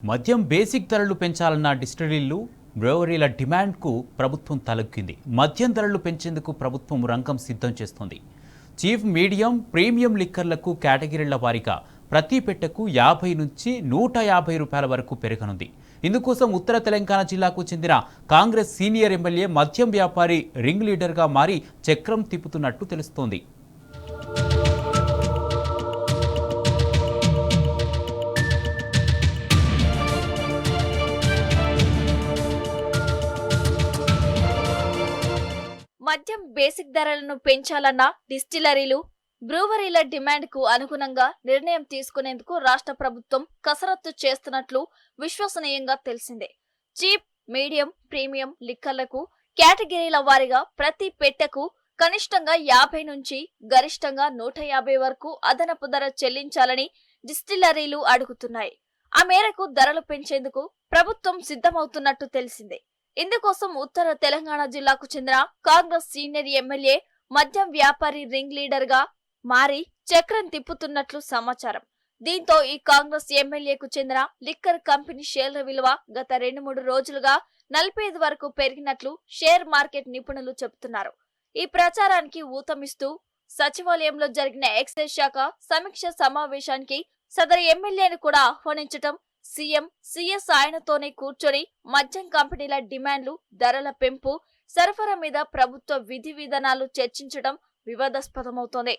మద్యం బేసిక్ ధరలు పెంచాలన్న డిస్టిలరీలు బ్రూవరీల డిమాండ్కు ప్రభుత్వం తలొగ్గింది. మద్యం ధరలు పెంచేందుకు ప్రభుత్వం రంగం సిద్ధం చేస్తోంది. చీఫ్, మీడియం, ప్రీమియం లిక్కర్లకు కేటగిరీల వారీగా ప్రతి పెట్టెకు 50 నుంచి 150 రూపాయల వరకు పెరగనుంది. ఇందుకోసం ఉత్తర తెలంగాణ జిల్లాకు చెందిన కాంగ్రెస్ సీనియర్ ఎమ్మెల్యే మద్యం వ్యాపారి రింగ్ లీడర్గా మారి చక్రం తిప్పుతున్నట్టు తెలుస్తోంది. మద్యం బేసిక్ ధరలను పెంచాలన్న డిస్టిలరీలు, బ్రూవరీల డిమాండ్కు అనుగుణంగా నిర్ణయం తీసుకునేందుకు రాష్ట్ర ప్రభుత్వం కసరత్తు చేస్తున్నట్లు విశ్వసనీయంగా తెలిసిందే. చీప్, మీడియం, ప్రీమియం లిక్కర్లకు కేటగిరీల వారీగా ప్రతి పెట్టెకు కనిష్టంగా 50 నుంచి గరిష్టంగా 150 వరకు అదనపు ధర చెల్లించాలని డిస్టిలరీలు అడుగుతున్నాయి. ఆ మేరకు ధరలు పెంచేందుకు ప్రభుత్వం సిద్ధమవుతున్నట్టు తెలిసిందే. ఇందుకోసం ఉత్తర తెలంగాణ జిల్లాకు చెందిన కాంగ్రెస్ సీనియర్ ఎమ్మెల్యే మద్యం వ్యాపారి రింగ్ లీడర్ గా మారి చక్రం తిప్పుతున్నట్లు సమాచారం. దీంతో ఈ కాంగ్రెస్ ఎమ్మెల్యేకు చెందిన లిక్కర్ కంపెనీ షేర్ల విలువ గత 2-3 రోజులుగా 45 వరకు పెరిగినట్లు షేర్ మార్కెట్ నిపుణులు చెబుతున్నారు. ఈ ప్రచారానికి ఊతమిస్తూ సచివాలయంలో జరిగిన ఎక్సైజ్ శాఖ సమీక్ష సమావేశానికి సదరు ఎమ్మెల్యేను కూడా ఆహ్వానించటం, సీఎం, సీఎస్ ఆయనతోనే కూర్చొని మద్యం కంపెనీల డిమాండ్లు, ధరల పెంపు, సరఫరా మీద ప్రభుత్వ విధి విధానాలు చర్చించడం వివాదాస్పదమవుతోంది.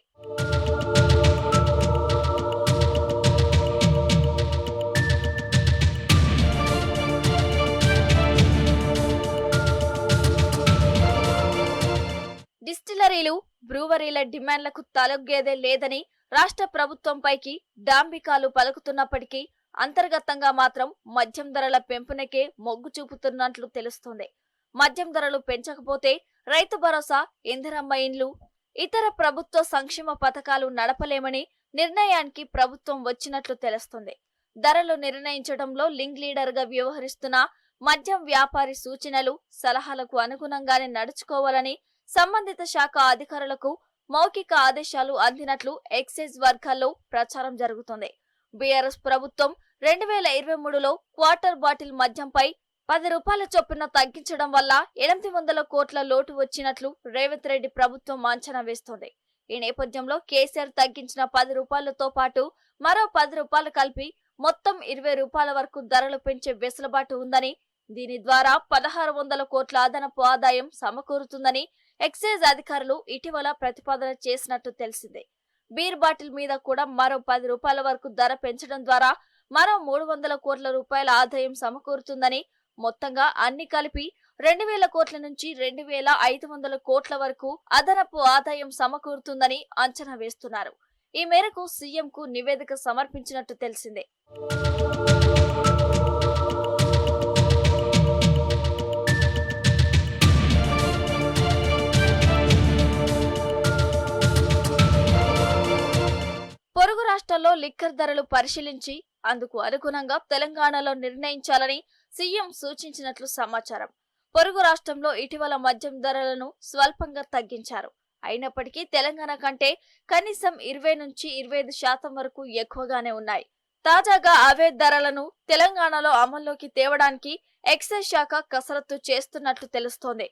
డిస్టిలరీలు, బ్రూవరీల డిమాండ్లకు తలొగ్గేదే లేదని రాష్ట్ర ప్రభుత్వంపైకి డాంబికాలు పలుకుతున్నప్పటికీ అంతర్గతంగా మాత్రం మద్యం ధరల పెంపునకే మొగ్గు చూపుతున్నట్లు తెలుస్తోంది. మద్యం ధరలు పెంచకపోతే రైతు భరోసా, ఇందిరమ్మ ఇండ్లు, ఇతర ప్రభుత్వ సంక్షేమ పథకాలు నడపలేమని నిర్ణయానికి ప్రభుత్వం వచ్చినట్లు తెలుస్తోంది. ధరలు నిర్ణయించడంలో లింక్ లీడర్ గా వ్యవహరిస్తున్న మద్యం వ్యాపారి సూచనలు, సలహాలకు అనుగుణంగానే నడుచుకోవాలని సంబంధిత శాఖ అధికారులకు మౌఖిక ఆదేశాలు అందినట్లు ఎక్సైజ్ వర్గాల్లో ప్రచారం జరుగుతోంది. బీఆర్ఎస్ ప్రభుత్వం 2023లో క్వార్టర్ బాటిల్ మద్యంపై 10 రూపాయల చొప్పున తగ్గించడం వల్ల 800 కోట్ల లోటు వచ్చినట్లు రేవంత్ రెడ్డి ప్రభుత్వం అంచనా వేస్తోంది. ఈ నేపథ్యంలో కేసీఆర్ తగ్గించిన 10 రూపాయలతో పాటు మరో 10 రూపాయలు కలిపి మొత్తం 20 రూపాయల వరకు ధరలు పెంచే వెసులుబాటు ఉందని, దీని ద్వారా 1600 కోట్ల అదనపు ఆదాయం సమకూరుతుందని ఎక్సైజ్ అధికారులు ఇటీవల ప్రతిపాదన చేసినట్టు తెలిసిందే. బీర్ బాటిల్ మీద కూడా మరో 10 రూపాయల వరకు ధర పెంచడం ద్వారా మరో 300 కోట్ల రూపాయల ఆదాయం సమకూరుతుందని, మొత్తంగా అన్ని కలిపి 2000 కోట్ల నుంచి 2500 కోట్ల వరకు అదనపు ఆదాయం సమకూరుతుందని అంచనా వేస్తున్నారు. ఈ మేరకు సీఎంకు నివేదిక సమర్పించినట్టు తెలిసిందే. పొరుగు రాష్ట్రాల్లో లిక్కర్ ధరలు పరిశీలించి అందుకు అనుగుణంగా తెలంగాణలో నిర్ణయించాలని సీఎం సూచించినట్లు సమాచారం. పొరుగు రాష్ట్రంలో ఇటీవల మద్యం ధరలను స్వల్పంగా తగ్గించారు. అయినప్పటికీ తెలంగాణ కంటే కనీసం 20 నుంచి 25% వరకు ఎక్కువగానే ఉన్నాయి. తాజాగా అవే ధరలను తెలంగాణలో అమల్లోకి తేవడానికి ఎక్సైజ్ శాఖ కసరత్తు చేస్తున్నట్లు తెలుస్తోంది.